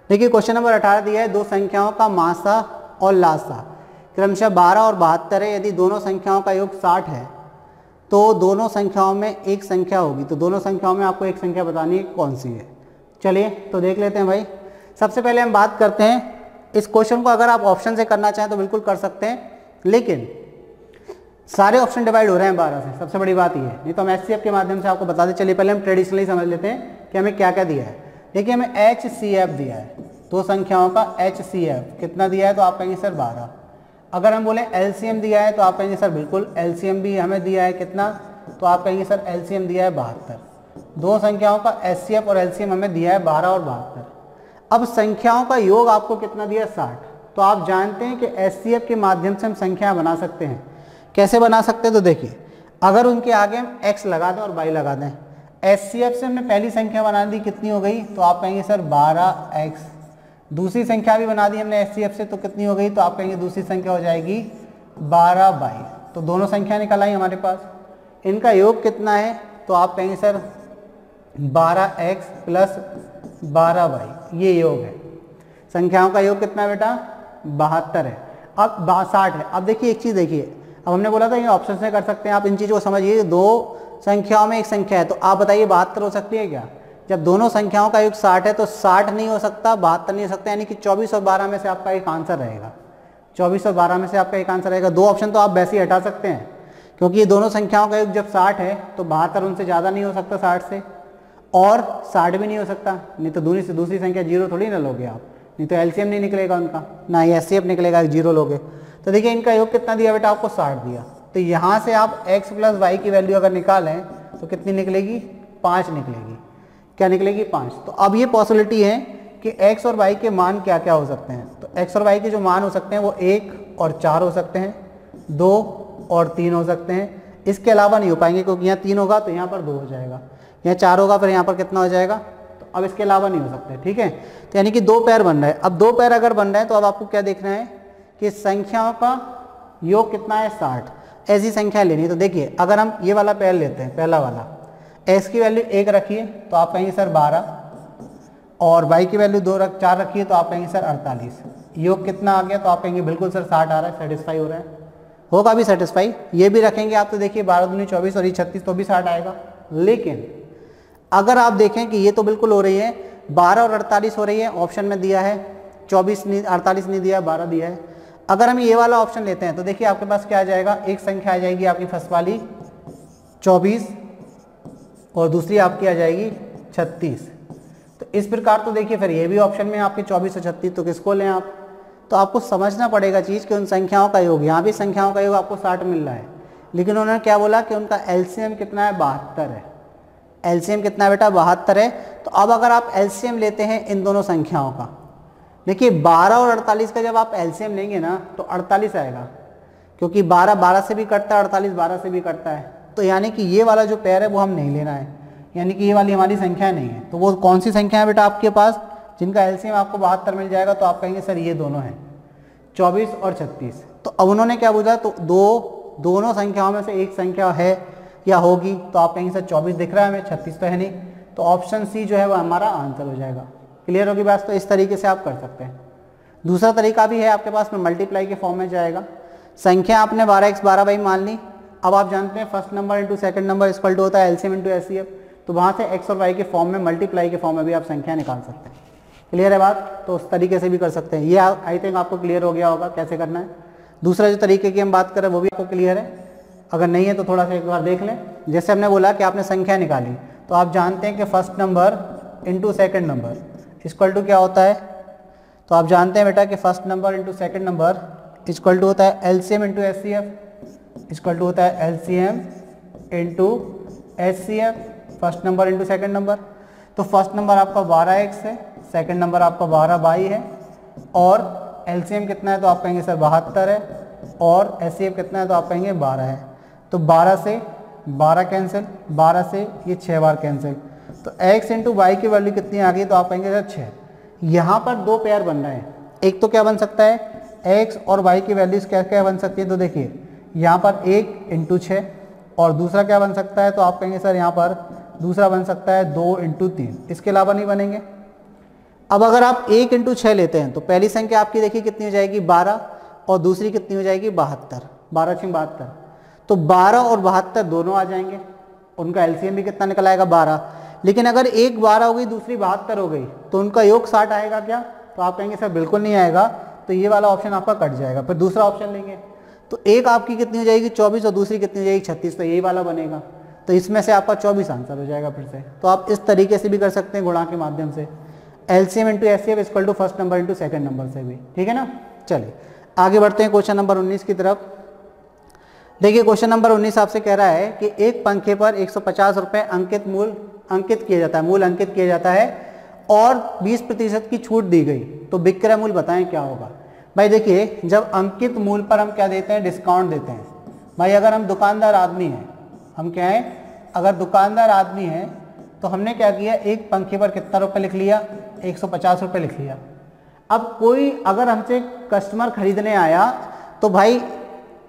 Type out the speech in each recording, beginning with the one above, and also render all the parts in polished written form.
देखिए question number 18 दिया है, दो संख्याओं का मासा और लासा क्रमशः 12 और 72 है। यदि दोनों संख्याओं का योग 60 है तो दोनों संख्याओं में एक संख्या होगी। तो दोनों संख्याओं में आपको एक संख्या बतानी है, कौन सी है। चलिए तो देख लेते हैं भाई। सबसे पहले हम बात करते हैं इस क्वेश्चन को, अगर आप ऑप्शन से करना चाहें तो बिल्कुल कर सकते हैं, लेकिन सारे ऑप्शन डिवाइड हो रहे हैं 12 से, सबसे बड़ी बात ये है। नहीं तो हम HCF के माध्यम से आपको बता दें। चलिए पहले हम ट्रेडिशनली समझ लेते हैं कि हमें क्या क्या दिया है। देखिए हमें HCF दिया है, दो संख्याओं का HCF कितना दिया है, तो आप कहेंगे सर 12। अगर हम बोले LCM दिया है तो आप कहेंगे सर बिल्कुल LCM भी हमें दिया है कितना, तो आप कहेंगे सर LCM दिया है 72। दो संख्याओं का HCF और LCM हमें दिया है 12 और 72। अब संख्याओं का योग आपको कितना दिया है, 60। तो आप जानते हैं कि HCF के माध्यम से हम संख्याएं बना सकते हैं। कैसे बना सकते हैं, तो देखिए अगर उनके आगे हम x लगा दें और y लगा दें, HCF से हमने पहली संख्या बना दी, कितनी हो गई, तो आप कहेंगे सर 12x। दूसरी संख्या भी बना दी हमने HCF से, तो कितनी हो गई, तो आप कहेंगे दूसरी संख्या हो जाएगी 12y। तो दोनों संख्या निकल आई हमारे पास। इनका योग कितना है, तो आप कहेंगे सर 12x प्लस 12y, ये योग है। संख्याओं का योग कितना है बेटा, 72 है। अब 60 है। अब देखिए एक चीज़ देखिए, अब हमने बोला था ये ऑप्शन से कर सकते हैं, आप इन चीज़ों को समझिए। दो संख्याओं में एक संख्या है, तो आप बताइए 72 हो सकती है क्या। जब दोनों संख्याओं का योग 60 है तो 60 नहीं हो सकता, 72 नहीं हो सकता, यानी कि 24 और 12 में से आपका एक आंसर रहेगा। 24 और 12 में से आपका एक आंसर रहेगा। दो ऑप्शन तो आप वैसे ही हटा सकते हैं, क्योंकि ये दोनों संख्याओं का योग जब 60 है तो 72 उनसे ज़्यादा नहीं हो सकता 60 से, और 60 भी नहीं हो सकता। नहीं तो दूसरी संख्या 0 थोड़ी ना लोगे आप, नहीं तो LCM नहीं निकलेगा उनका, ना ही HCF निकलेगा, 0 लोगे। तो देखिए इनका योग कितना दिया बेटा आपको, 60 दिया। तो यहाँ से आप x प्लस वाई की वैल्यू अगर निकालें तो कितनी निकलेगी, 5 निकलेगी। क्या निकलेगी, 5। तो अब ये पॉसिबिलिटी है कि x और y के मान क्या क्या हो सकते हैं। तो x और y के जो मान हो सकते हैं वो 1 और 4 हो सकते हैं, 2 और 3 हो सकते हैं। इसके अलावा नहीं हो पाएंगे, क्योंकि यहाँ 3 होगा तो यहाँ पर 2 हो जाएगा, यहाँ 4 होगा फिर यहाँ पर कितना हो जाएगा। तो अब इसके अलावा नहीं हो सकते, ठीक है। तो यानी कि 2 पेयर बन रहा है। अब 2 पेयर अगर बन रहे हैं तो अब आपको क्या देखना है कि संख्याओं का योग कितना है, 60। ऐसी संख्या लेनी है। तो देखिए अगर हम ये वाला पेयर लेते हैं, पहला वाला, x की वैल्यू 1 रखिए तो आप कहेंगे सर 12, और y की वैल्यू 4 रखिए तो आप कहेंगे सर 48। योग कितना आ गया, तो आप कहेंगे बिल्कुल सर 60 आ रहा है, सेटिस्फाई हो रहा है, होगा भी सेटिस्फाई। ये भी रखेंगे आप तो देखिए 12 दूनी 24 और ये 36, तो भी 60 आएगा। लेकिन अगर आप देखें कि ये तो बिल्कुल हो रही है, 12 और 48 हो रही है, ऑप्शन में दिया है 24 नहीं, 48 नहीं दिया, 12 दिया है। अगर हम ये वाला ऑप्शन लेते हैं तो देखिए आपके पास क्या आ जाएगा, एक संख्या आ जाएगी आपकी फर्स्ट वाली 24 और दूसरी आपकी आ जाएगी 36। तो इस प्रकार तो देखिए फिर ये भी ऑप्शन में आपके 24 और 36, तो किसको लें आप। तो आपको समझना पड़ेगा चीज़ कि उन संख्याओं का योग, यहाँ भी संख्याओं का योग आपको 60 मिल रहा है, लेकिन उन्होंने क्या बोला कि उनका LCM कितना है, 72 है। LCM कितना है बेटा, 72 है। तो अब अगर आप LCM लेते हैं इन दोनों संख्याओं का, देखिए 12 और 48 का जब आप LCM लेंगे ना तो 48 आएगा, क्योंकि 12 12 से भी कटता है, 48 12 से भी कटता है। तो यानी कि ये वाला जो पेयर है वो हम नहीं लेना है, यानी कि ये वाली हमारी संख्या नहीं है। तो वो कौन सी संख्या है बेटा आपके पास जिनका LCM आपको 72 मिल जाएगा, तो आप कहेंगे सर ये दोनों हैं, 24 और 36। तो अब उन्होंने क्या पूछा, तो दोनों संख्याओं में से एक संख्या है या होगी, तो आप कहेंगे सर 24 दिख रहा है हमें, 36 तो है नहीं, तो ऑप्शन सी जो है वो हमारा आंसर हो जाएगा। क्लियर होगी बात। तो इस तरीके से आप कर सकते हैं। दूसरा तरीका भी है आपके पास में, मल्टीप्लाई के फॉर्म में जाएगा। संख्या आपने 12x 12y मान ली। अब आप जानते हैं first number into second number equal to होता है LCM इंटू HCF, तो वहाँ से x और y के फॉर्म में, मल्टीप्लाई के फॉर्म में भी आप संख्या निकाल सकते हैं। क्लियर है बात। तो उस तरीके से भी कर सकते हैं। ये आई थिंक आपको क्लियर हो गया होगा कैसे करना है। दूसरा जो तरीके की हम बात करें वो भी आपको क्लियर है, अगर नहीं है तो थोड़ा सा एक बार देख लें। जैसे हमने बोला कि आपने संख्या निकाली, तो आप जानते हैं कि first number into second number equal to क्या होता है, तो आप जानते हैं बेटा कि first number into second number equal to होता है LCM into HCF, equal to होता है LCM into HCF, first number into second number. तो फर्स्ट नंबर आपका 12x है, सेकेंड नंबर आपका 12y है, और LCM कितना है तो आप कहेंगे सर 72 है, और HCF कितना है तो आप कहेंगे 12 है। तो 12 से 12 कैंसिल, 12 से ये 6 बार कैंसिल, तो x इंटू वाई की वैल्यू कितनी आ गई, तो आप कहेंगे सर 6। यहाँ पर 2 पेयर बन रहे हैं, एक तो क्या बन सकता है x और y की वैल्यूज क्या क्या बन सकती है, तो देखिए यहाँ पर 1 इंटू 6, और दूसरा क्या बन सकता है, तो आप कहेंगे सर यहाँ पर दूसरा बन सकता है 2 इंटू 3, इसके अलावा नहीं बनेंगे। अब अगर आप 1 इंटू 6 लेते हैं तो पहली संख्या आपकी देखिए कितनी हो जाएगी 12 और दूसरी कितनी हो जाएगी 72, 12 6 72, तो 12 और 72 दोनों आ जाएंगे, उनका एलसीएम भी कितना निकल आएगा 12। लेकिन अगर एक 12 हो गई दूसरी 72 हो गई तो उनका योग 60 आएगा क्या? तो आप कहेंगे सर बिल्कुल नहीं आएगा, तो ये वाला ऑप्शन आपका कट जाएगा। फिर दूसरा ऑप्शन लेंगे तो एक आपकी कितनी हो जाएगी 24 और दूसरी कितनी हो जाएगी 36, तो यही वाला बनेगा। तो इसमें से आपका 24 आंसर हो जाएगा फिर से। तो आप इस तरीके से भी कर सकते हैं गुणा के माध्यम से, LCM into HCF equal to first number into second number से भी, ठीक है ना। चलिए आगे बढ़ते हैं क्वेश्चन नंबर 19 की तरफ। देखिए क्वेश्चन नंबर 19 आपसे कह रहा है कि एक पंखे पर 150 रुपये अंकित किया जाता है, मूल अंकित किया जाता है और 20% की छूट दी गई, तो विक्रय मूल्य बताएं क्या होगा। भाई देखिए जब अंकित मूल्य पर हम क्या देते हैं, डिस्काउंट देते हैं। भाई अगर हम दुकानदार आदमी हैं, हम क्या हैं, अगर दुकानदार आदमी हैं तो हमने क्या किया, एक पंखे पर कितना रुपये लिख लिया, 150 रुपये लिख लिया। अब कोई अगर हमसे कस्टमर खरीदने आया तो भाई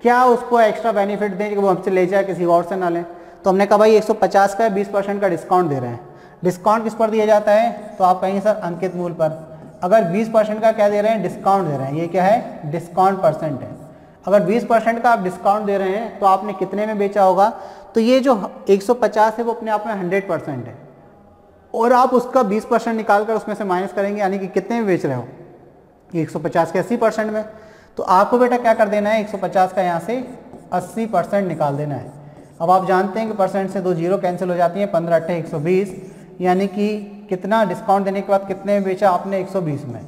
क्या उसको एक्स्ट्रा बेनिफिट दें कि वो हमसे ले जाए, किसी और से ना लें। तो हमने कहा भाई 150 का 20% का डिस्काउंट दे रहे हैं। डिस्काउंट किस पर दिया जाता है, तो आप कहेंगे सर अंकित मूल्य पर। अगर 20% का क्या दे रहे हैं, डिस्काउंट दे रहे हैं, ये क्या है, डिस्काउंट परसेंट है। अगर 20% का आप डिस्काउंट दे रहे हैं तो आपने कितने में बेचा होगा, तो ये जो 150 है वो अपने आप में 100% है, और आप उसका 20% निकाल कर उसमें से माइनस करेंगे, यानी कि कितने में बेच रहे हो, 150 के 80% में। तो आपको बेटा क्या कर देना है, 150 का यहाँ से 80% निकाल देना है। अब आप जानते हैं कि परसेंट से 2 जीरो कैंसिल हो जाती हैं, 15 8 120, यानी कि कितना डिस्काउंट देने के बाद कितने में बेचा आपने, 120 में।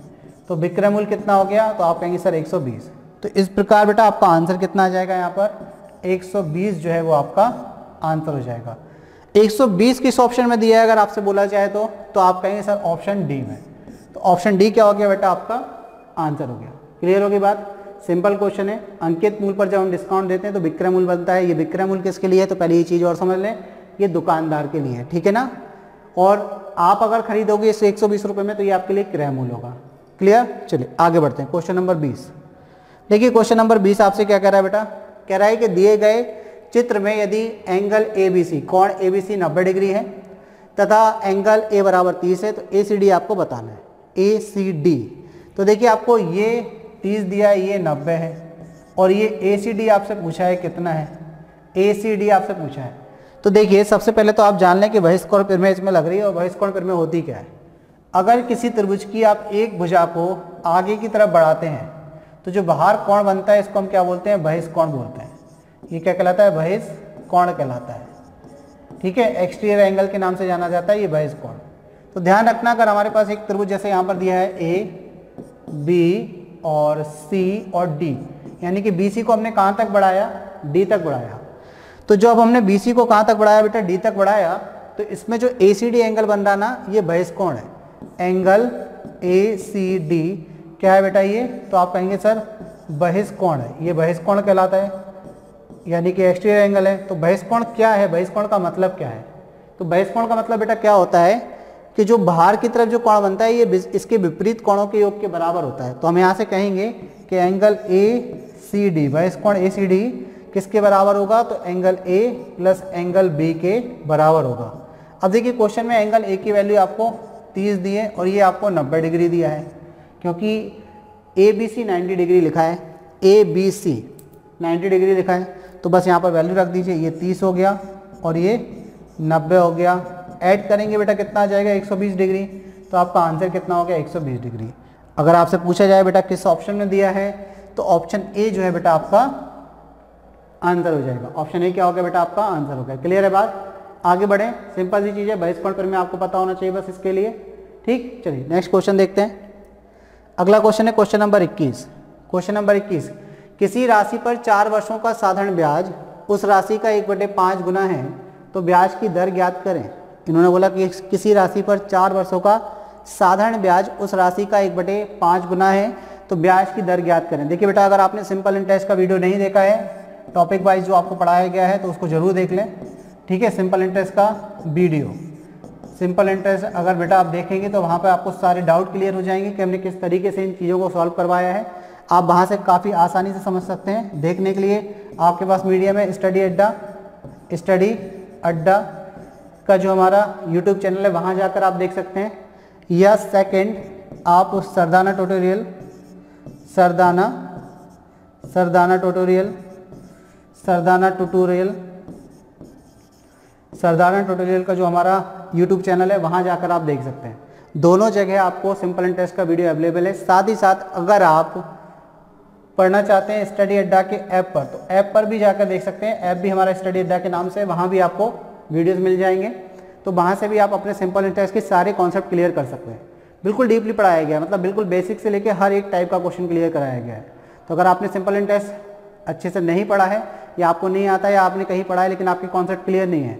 तो विक्रय मूल्य कितना हो गया, तो आप कहेंगे सर 120। तो इस प्रकार बेटा आपका आंसर कितना आ जाएगा, यहाँ पर 120 जो है वो आपका आंसर हो जाएगा। 120 किस ऑप्शन में दिया है अगर आपसे बोला जाए तो आप कहेंगे सर ऑप्शन डी में। तो ऑप्शन डी क्या हो गया बेटा, आपका आंसर हो गया। क्लियर होगी बात, सिंपल क्वेश्चन है। अंकित मूल्य पर जब हम डिस्काउंट देते हैं तो विक्रय मूल्य बनता है। ये विक्रय मूल्य किसके लिए है, तो पहले ये चीज़ और समझ लें, ये दुकानदार के लिए है, ठीक है ना। और आप अगर खरीदोगे इस 120 रुपये में तो ये आपके लिए क्रय मूल्य होगा। क्लियर, चलिए आगे बढ़ते हैं। क्वेश्चन नंबर 20 देखिए, क्वेश्चन नंबर 20 आपसे क्या कह रहा है बेटा, कह रहा है कि दिए गए चित्र में यदि एंगल ABC, कोण ABC 90 डिग्री है तथा एंगल A बराबर 30 है तो ACD आपको बताना है, ACD। तो देखिए आपको ये 30 दिया है, ये 90 है, और ये ACD आपसे पूछा है कितना है, ACD आपसे पूछा है। तो देखिए सबसे पहले तो आप जान लें कि बहिष्कोण प्रमेय इसमें लग रही है, और बहिष्कोण प्रमेय होती क्या है। अगर किसी त्रिभुज की आप एक भुजा को आगे की तरफ बढ़ाते हैं तो जो बाहर कोण बनता है इसको हम क्या बोलते हैं, बहिष्कोण बोलते हैं। ये क्या कहलाता है, बहिष्कोण कहलाता है, ठीक है। एक्सटीरियर एंगल के नाम से जाना जाता है ये बहिष्कोण। तो ध्यान रखना, अगर हमारे पास एक त्रिभुज जैसे यहाँ पर दिया है A, B और C और D, यानी कि BC को हमने कहाँ तक बढ़ाया, D तक बढ़ाया। तो जो अब हमने BC को कहाँ तक बढ़ाया बेटा, D तक बढ़ाया, तो इसमें जो ACD एंगल बन रहा ना, ये बहिष्कोण है। एंगल ACD क्या है बेटा ये, तो आप कहेंगे सर बहिष्कोण है, ये बहिष्कोण कहलाता है, यानी कि एक्सटीरियर एंगल है। तो बहिष्कोण क्या है, बहिष्कोण का मतलब क्या है, तो बहिष्कोण का मतलब बेटा क्या होता है कि जो बाहर की तरफ जो कोण बनता है ये इसके विपरीत कोणों के योग के बराबर होता है। तो हम यहाँ से कहेंगे कि एंगल ACD, बहिष्कोण ACD किसके बराबर होगा, तो angle A plus angle B के बराबर होगा। अब देखिए क्वेश्चन में एंगल A की वैल्यू आपको 30 दी है और ये आपको 90 डिग्री दिया है, क्योंकि ABC 90 डिग्री लिखा है, ABC 90 डिग्री लिखा है, तो बस यहाँ पर वैल्यू रख दीजिए। ये 30 हो गया और ये 90 हो गया, ऐड करेंगे बेटा कितना आ जाएगा, 120 डिग्री। तो आपका आंसर कितना हो गया, 120 डिग्री। अगर आपसे पूछा जाए बेटा किस ऑप्शन में दिया है, तो ऑप्शन ए जो है बेटा आपका आंसर हो जाएगा। ऑप्शन ए क्या हो गया बेटा, आपका आंसर हो गया। क्लियर है बात, आगे बढ़ें। सिंपल सी चीज़ है, बहिष्कोण प्रमेय आपको पता होना चाहिए बस इसके लिए, ठीक। चलिए नेक्स्ट क्वेश्चन देखते हैं। अगला क्वेश्चन है क्वेश्चन नंबर 21। क्वेश्चन नंबर 21, किसी राशि पर 4 वर्षों का साधारण ब्याज उस राशि का 1/5 गुना है तो ब्याज की दर ज्ञात करें। इन्होंने बोला कि किसी राशि पर 4 वर्षों का साधारण ब्याज उस राशि का 1/5 गुना है तो ब्याज की दर ज्ञात करें। देखिए बेटा, अगर आपने सिंपल इंटरेस्ट का वीडियो नहीं देखा है, टॉपिक वाइज जो आपको पढ़ाया गया है, तो उसको जरूर देख लें, ठीक है। सिंपल इंटरेस्ट का वीडियो, सिंपल इंटरेस्ट अगर बेटा आप देखेंगे तो वहाँ पर आपको सारे डाउट क्लियर हो जाएंगे कि हमने किस तरीके से इन चीज़ों को सॉल्व करवाया है। आप वहाँ से काफ़ी आसानी से समझ सकते हैं। देखने के लिए आपके पास मीडियम है स्टडी अड्डा का जो हमारा यूट्यूब चैनल है, वहाँ जाकर आप देख सकते हैं, या सेकंड आप उस सरदाना ट्यूटोरियल का जो हमारा YouTube चैनल है वहाँ जाकर आप देख सकते हैं। दोनों जगह आपको सिंपल एंड टेस्ट का वीडियो अवेलेबल है। साथ ही साथ अगर आप पढ़ना चाहते हैं स्टडी अड्डा के ऐप पर, तो ऐप पर भी जाकर देख सकते हैं। ऐप भी हमारा स्टडी अड्डा के नाम से, वहाँ भी आपको वीडियोस मिल जाएंगे। तो वहाँ से भी आप अपने सिंपल एंड टेस्ट के सारे कॉन्सेप्ट क्लियर कर सकते हैं। बिल्कुल डीपली पढ़ाया गया है, मतलब बिल्कुल बेसिक से लेकर हर एक टाइप का क्वेश्चन क्लियर कराया गया है। तो अगर आपने सिंपल एंड टेस्ट अच्छे से नहीं पढ़ा है, या आपको नहीं आता है, या आपने कहीं पढ़ा है लेकिन आपके कॉन्सेप्ट क्लियर नहीं है,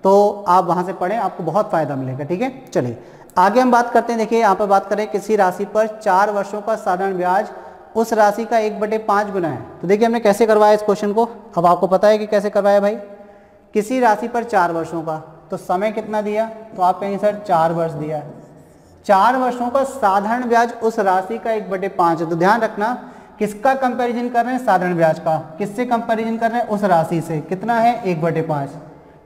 तो आप वहाँ से पढ़ें, आपको बहुत फ़ायदा मिलेगा। ठीक है, चलिए आगे हम बात करते हैं। देखिए यहाँ पर बात करें किसी राशि पर 4 वर्षों का साधारण ब्याज उस राशि का 1/5 गुना है। तो देखिए हमने कैसे करवाया इस क्वेश्चन को, अब आपको पता है कि कैसे करवाया भाई। किसी राशि पर 4 वर्षों का, तो समय कितना दिया, तो आप कहेंगे सर 4 वर्ष दिया है। 4 वर्षों का साधारण ब्याज उस राशि का 1/5 है। तो ध्यान रखना किसका कंपैरिजन कर रहे हैं, साधारण ब्याज का। किससे कंपैरिजन कर रहे हैं, उस राशि से। कितना है, 1/5।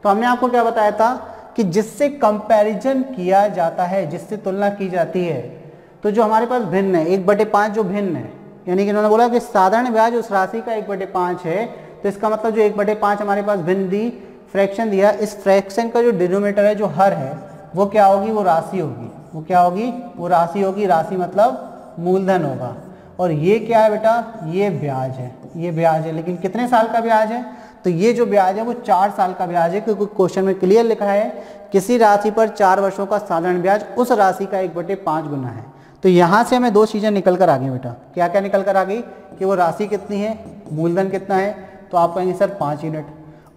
तो हमने आपको क्या बताया था कि जिससे कंपैरिजन किया जाता है, जिससे तुलना की जाती है, तो जो हमारे पास भिन्न है 1/5 जो भिन्न है, यानी कि उन्होंने बोला कि साधारण ब्याज उस राशि का 1/5 है, तो इसका मतलब जो 1/5 हमारे पास भिन्न दी, फ्रैक्शन दिया, इस फ्रैक्शन का जो डिनोमिनेटर है, जो हर है, वो क्या होगी, वो राशि होगी। वो क्या होगी, वो राशि होगी। राशि मतलब मूलधन होगा। और ये क्या है बेटा, ये ब्याज है, ये ब्याज है। लेकिन कितने साल का ब्याज है, तो ये जो ब्याज है वो 4 साल का ब्याज है, क्योंकि क्वेश्चन में क्लियर लिखा है किसी राशि पर 4 वर्षों का साधारण ब्याज उस राशि का 1/5 गुना है। तो यहाँ से हमें 2 चीज़ें निकल कर आ गई बेटा। क्या क्या निकल कर आ गई, कि वो राशि कितनी है, मूलधन कितना है, तो आप कहेंगे सर 5 यूनिट,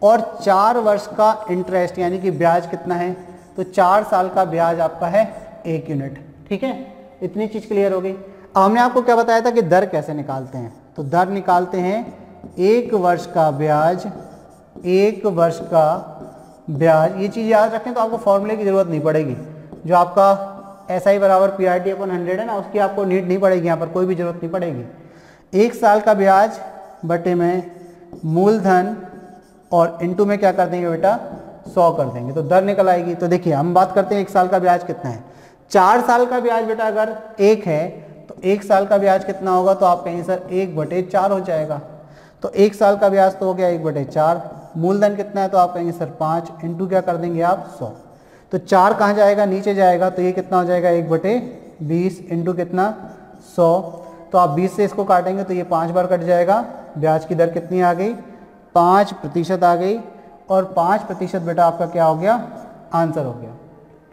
और 4 वर्ष का इंटरेस्ट यानी कि ब्याज कितना है, तो 4 साल का ब्याज आपका है 1 यूनिट। ठीक है, इतनी चीज़ क्लियर हो गई। अब हमने आपको क्या बताया था कि दर कैसे निकालते हैं, तो दर निकालते हैं 1 वर्ष का ब्याज, 1 वर्ष का ब्याज। ये चीज़ याद रखें तो आपको फॉर्मूले की ज़रूरत नहीं पड़ेगी। जो आपका SI बराबर PRT/100 है ना, उसकी आपको नीड नहीं पड़ेगी, यहाँ पर कोई भी ज़रूरत नहीं पड़ेगी। 1 साल का ब्याज बटे में मूलधन और इनटू में क्या कर देंगे बेटा, 100 कर देंगे, तो दर निकल आएगी। तो देखिए हम बात करते हैं 1 साल का ब्याज कितना है। 4 साल का ब्याज बेटा अगर 1 है, तो 1 साल का ब्याज कितना होगा, तो आप कहेंगे सर 1/4 हो जाएगा। तो 1 साल का ब्याज तो हो गया 1/4। मूलधन कितना है, तो आप कहेंगे सर 5, इंटू क्या कर देंगे आप 100। तो 4 कहाँ जाएगा, नीचे जाएगा, तो ये कितना हो जाएगा 1/20 इंटू कितना 100। तो आप 20 से इसको काटेंगे तो ये 5 बार कट जाएगा। ब्याज की दर कितनी आ गई, 5% आ गई। और 5% बेटा आपका क्या हो गया, आंसर हो गया।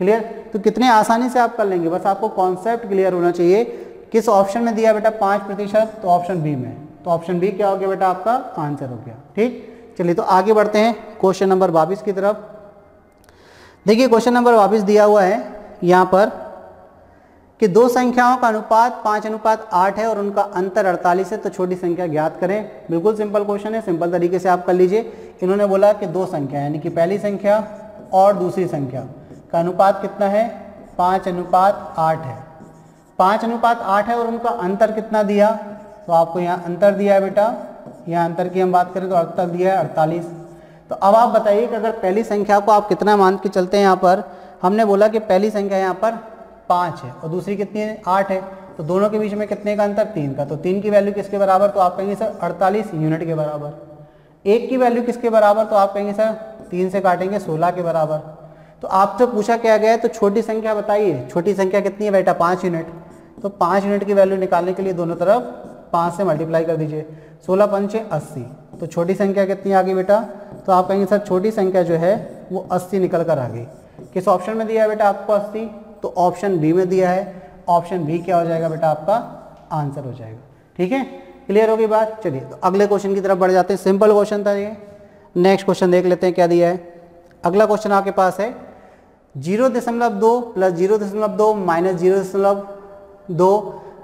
क्लियर, तो कितने आसानी से आप कर लेंगे, बस आपको कॉन्सेप्ट क्लियर होना चाहिए। किस ऑप्शन में दिया बेटा 5%, तो ऑप्शन बी में, तो ऑप्शन बी क्या हो गया बेटा, आपका आंसर हो गया। ठीक, चलिए तो आगे बढ़ते हैं क्वेश्चन नंबर 22 की तरफ। देखिए क्वेश्चन नंबर 22 दिया हुआ है यहाँ पर कि 2 संख्याओं का अनुपात 5:8 है और उनका अंतर 48 है, तो छोटी संख्या ज्ञात करें। बिल्कुल सिंपल क्वेश्चन है, सिंपल तरीके से आप कर लीजिए। इन्होंने बोला कि 2 संख्या यानी कि पहली संख्या और दूसरी संख्या का अनुपात कितना है, 5:8 है। 5:8 है और उनका अंतर कितना दिया, तो आपको यहाँ अंतर दिया है बेटा, यहाँ अंतर की हम बात करें तो अंतर दिया है 48। तो अब आप बताइए कि अगर पहली संख्या को आप कितना मान के चलते हैं, यहाँ पर हमने बोला कि पहली संख्या यहाँ पर 5 है और दूसरी कितनी है, 8 है, तो दोनों के बीच में कितने का अंतर, 3 का। तो 3 की वैल्यू किसके बराबर, तो आप कहेंगे सर 48 यूनिट के बराबर। 1 की वैल्यू किसके बराबर, तो आप कहेंगे सर 3 से काटेंगे 16 के बराबर। तो आपसे पूछा क्या गया है, तो छोटी संख्या बताइए, छोटी संख्या कितनी है बेटा, 5 यूनिट। तो 5 यूनिट की वैल्यू निकालने के लिए दोनों तरफ 5 से मल्टीप्लाई कर दीजिए, 16 पंचे 80। तो छोटी संख्या कितनी आ गई बेटा, तो आप कहेंगे सर छोटी संख्या जो है वो 80 निकल कर आ गई। किस ऑप्शन में दिया है बेटा आपको 80, तो ऑप्शन बी में दिया है। ऑप्शन बी क्या हो जाएगा बेटा, आपका आंसर हो जाएगा। ठीक है, क्लियर होगी बात। चलिए तो अगले क्वेश्चन की तरफ बढ़ जाते हैं। सिंपल क्वेश्चन था ये। नेक्स्ट क्वेश्चन देख लेते हैं क्या दिया है। अगला क्वेश्चन आपके पास है 0.2 प्लस 0.2 माइनस 0.2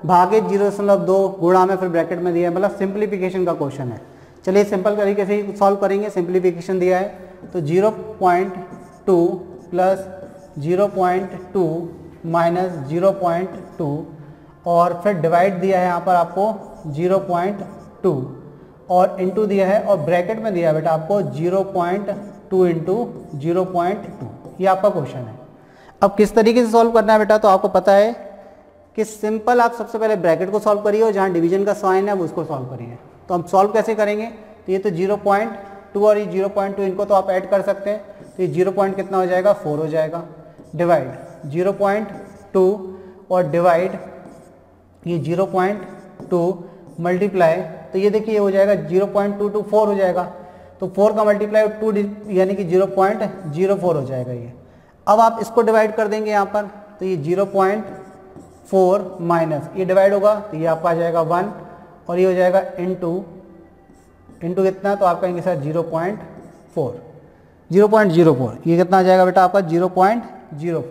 भागे 0.2 गुणा में फिर ब्रैकेट में दिया है, मतलब सिंप्लीफिकेशन का क्वेश्चन है। चलिए सिंपल तरीके से ही सॉल्व करेंगे। सिंप्लीफिकेशन दिया है तो 0.2 प्लस 0.2 माइनस 0.2 और फिर डिवाइड दिया है यहाँ पर आपको 0.2 और इनटू दिया है और ब्रैकेट में दिया है बेटा आपको 0.2 इंटू 0.2। ये आपका क्वेश्चन है। अब किस तरीके से सॉल्व करना है बेटा, तो आपको पता है कि सिंपल आप सबसे पहले ब्रैकेट को सॉल्व करिए और जहाँ डिवीजन का साइन है वो उसको सॉल्व करिए। तो हम सॉल्व कैसे करेंगे, तो ये तो 0.2 और ये 0.2 इनको तो आप ऐड कर सकते हैं, तो ये 0 पॉइंट कितना हो जाएगा 4 हो जाएगा, डिवाइड 0.2 और डिवाइड ये 0.2 मल्टीप्लाई, तो ये देखिए हो जाएगा 0.2 4 हो जाएगा, तो 4 का मल्टीप्लाई 2 यानी कि 0.04 हो जाएगा ये। अब आप इसको डिवाइड कर देंगे यहाँ पर, तो ये 0.4 माइनस ये डिवाइड होगा तो ये आपका आ जाएगा 1 और ये हो जाएगा इंटू कितना, तो आप कहेंगे सर 0.4 ये कितना आ जाएगा बेटा आपका 0.04।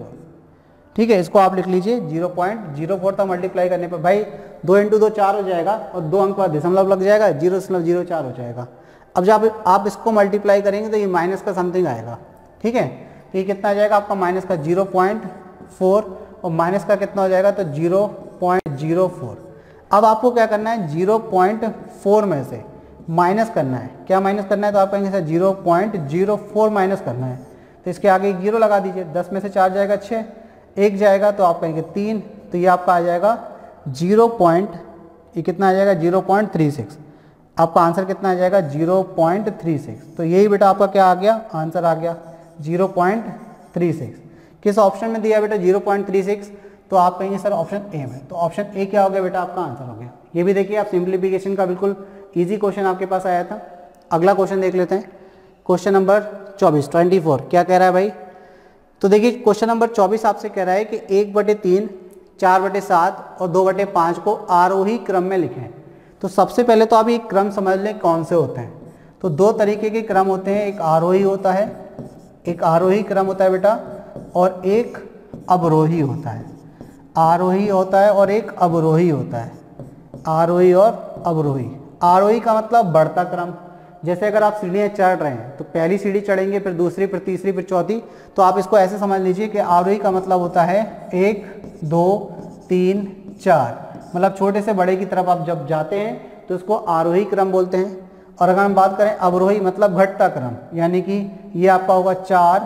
ठीक है, इसको आप लिख लीजिए 0.04 तक मल्टीप्लाई करने पर भाई 2 इंटू 2 4 हो जाएगा और 2 अंक बाद दशमलव लग जाएगा 0.04 हो जाएगा। अब जब आप इसको मल्टीप्लाई करेंगे तो ये माइनस का समथिंग आएगा। ठीक है, तो ये कितना आ जाएगा आपका माइनस का 0.4 और माइनस का कितना हो जाएगा तो 0.04। अब आपको क्या करना है 0.4 में से माइनस करना है, क्या माइनस करना है, तो आप कहेंगे सर 0.04 माइनस करना है, तो इसके आगे एक 0 लगा दीजिए, 10 में से 4 जाएगा 6, 1 जाएगा तो आप कहेंगे 3, तो ये आपका आ जाएगा ये कितना आ जाएगा 0.36। आपका आंसर कितना आ जाएगा 0.36। तो यही बेटा आपका क्या आ गया, आंसर आ गया 0.36। किस ऑप्शन में दिया बेटा 0.36, तो आप कहेंगे सर ऑप्शन ए में, तो ऑप्शन ए क्या हो गया बेटा आपका आंसर हो गया। ये भी देखिए आप सिंप्लीफिकेशन का बिल्कुल इजी क्वेश्चन आपके पास आया था। अगला क्वेश्चन देख लेते हैं, क्वेश्चन नंबर 24 क्या कह रहा है भाई, तो देखिए क्वेश्चन नंबर 24 आपसे कह रहा है कि 1/3, 4/7 और 2/5 को आरोही क्रम में लिखें। तो सबसे पहले तो आप ये क्रम समझ लें कौन से होते हैं। तो 2 तरीके के क्रम होते हैं, एक आरोही होता है, एक आरोही क्रम होता है बेटा, और एक अवरोही होता है। आरोही होता है और एक अवरोही होता है, आरोही और अवरोही। आरोही का मतलब बढ़ता क्रम, जैसे अगर आप सीढ़ियाँ चढ़ रहे हैं तो पहली सीढ़ी चढ़ेंगे, फिर दूसरी, फिर तीसरी, फिर चौथी, तो आप इसको ऐसे समझ लीजिए कि आरोही का मतलब होता है 1 2 3 4, मतलब छोटे से बड़े की तरफ आप जब जाते हैं तो उसको आरोही क्रम बोलते हैं। और अगर हम बात करें अवरोही मतलब घटता क्रम, यानी कि ये आपका होगा 4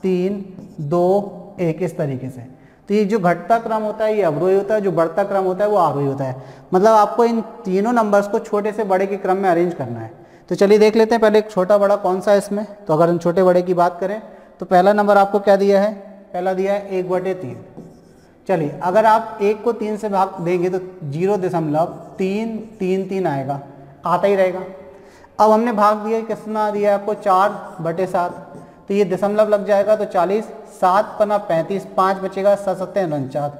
3 2 1 इस तरीके से। तो ये जो घटता क्रम होता है ये अवरोही होता है, जो बढ़ता क्रम होता है वो आरोही होता है। मतलब आपको इन तीनों नंबर्स को छोटे से बड़े के क्रम में अरेंज करना है। तो चलिए देख लेते हैं पहले एक छोटा बड़ा कौन सा है इसमें। तो अगर हम छोटे बड़े की बात करें तो पहला नंबर आपको क्या दिया है, पहला दिया है 1/3। चलिए अगर आप 1 को 3 से भाग देंगे तो 0.333 आएगा, आता ही रहेगा। अब हमने भाग दिया, कितना दिया है आपको 4/7, तो ये दशमलव लग जाएगा तो 40, 7 पना 35, 5 बचेगा, 7 7 49,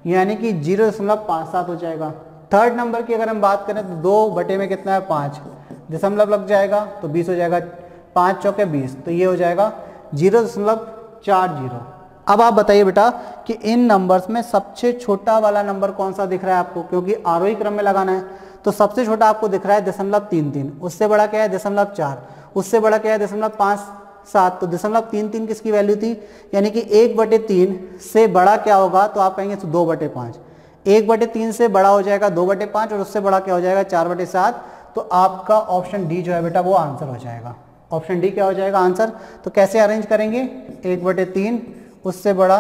यानी कि 0.57 हो जाएगा। थर्ड नंबर की अगर हम बात करें तो 2 में कितना है 5, दशमलव लग जाएगा तो 20 हो जाएगा, 5 चौके 20, तो ये हो जाएगा 0.40। अब आप बताइए बेटा कि इन नंबर्स में सबसे छोटा वाला नंबर कौन सा दिख रहा है आपको, क्योंकि आरोही क्रम में लगाना है। तो सबसे छोटा आपको दिख रहा है 0.33, उससे बड़ा क्या है 0.4, उससे बड़ा क्या है 0.57, तो 0.33 किसकी वैल्यू थी, यानी कि 1/3 से बड़ा क्या होगा, तो आप कहेंगे 2/5। 1/3 से बड़ा हो जाएगा 2/5 और उससे बड़ा क्या हो जाएगा 4/7। तो आपका ऑप्शन डी जो है बेटा वो आंसर हो जाएगा। ऑप्शन डी क्या हो जाएगा आंसर। तो कैसे अरेंज करेंगे, 1/3, उससे बड़ा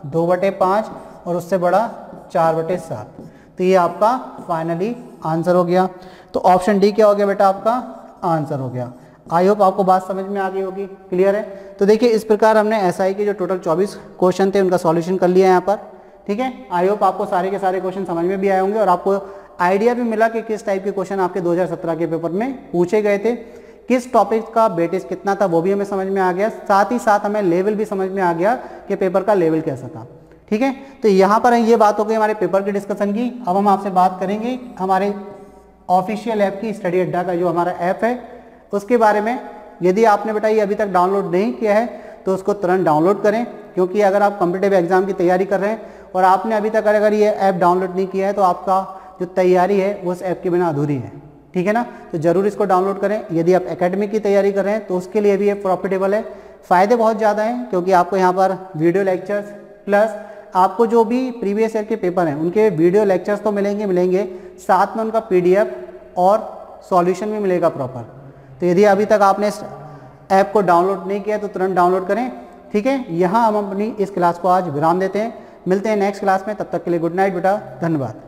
2/5 और उससे बड़ा 4/7। तो ये आपका फाइनली आंसर हो गया। तो ऑप्शन डी क्या हो गया बेटा आपका आंसर हो गया। आई होप आपको बात समझ में आ गई होगी, क्लियर है। तो देखिए इस प्रकार हमने एसआई के जो टोटल 24 क्वेश्चन थे उनका सॉल्यूशन कर लिया यहाँ पर, ठीक है। आई होप आपको सारे के सारे क्वेश्चन समझ में भी आए होंगे और आपको आइडिया भी मिला कि किस टाइप के क्वेश्चन आपके 2017 के पेपर में पूछे गए थे, किस टॉपिक का वेटेज कितना था वो भी हमें समझ में आ गया, साथ ही साथ हमें लेवल भी समझ में आ गया कि पेपर का लेवल कैसा था, ठीक है। तो यहाँ पर ये बात हो गई हमारे पेपर के डिस्कशन की। अब हम आपसे बात करेंगे हमारे ऑफिशियल ऐप की, स्टडी अड्डा का जो हमारा ऐप है उसके बारे में। यदि आपने बेटा ये अभी तक डाउनलोड नहीं किया है तो उसको तुरंत डाउनलोड करें, क्योंकि अगर आप कॉम्पिटिटिव एग्जाम की तैयारी कर रहे हैं और आपने अभी तक अगर ये ऐप डाउनलोड नहीं किया है तो आपका जो तैयारी है वो उस ऐप के बिना अधूरी है, ठीक है ना। तो जरूर इसको डाउनलोड करें। यदि आप एकेडमिक की तैयारी कर रहे हैं तो उसके लिए भी ये प्रॉफिटेबल है, फ़ायदे बहुत ज़्यादा हैं, क्योंकि आपको यहाँ पर वीडियो लेक्चर्स प्लस आपको जो भी प्रीवियस ईयर के पेपर हैं उनके वीडियो लेक्चर्स तो मिलेंगे, साथ में उनका PDF और सॉल्यूशन भी मिलेगा प्रॉपर। तो यदि अभी तक आपने इस ऐप को डाउनलोड नहीं किया तो तुरंत डाउनलोड करें, ठीक है। यहाँ हम अपनी इस क्लास को आज विराम देते हैं। मिलते हैं नेक्स्ट क्लास में, तब तक के लिए गुड नाइट बेटा, धन्यवाद।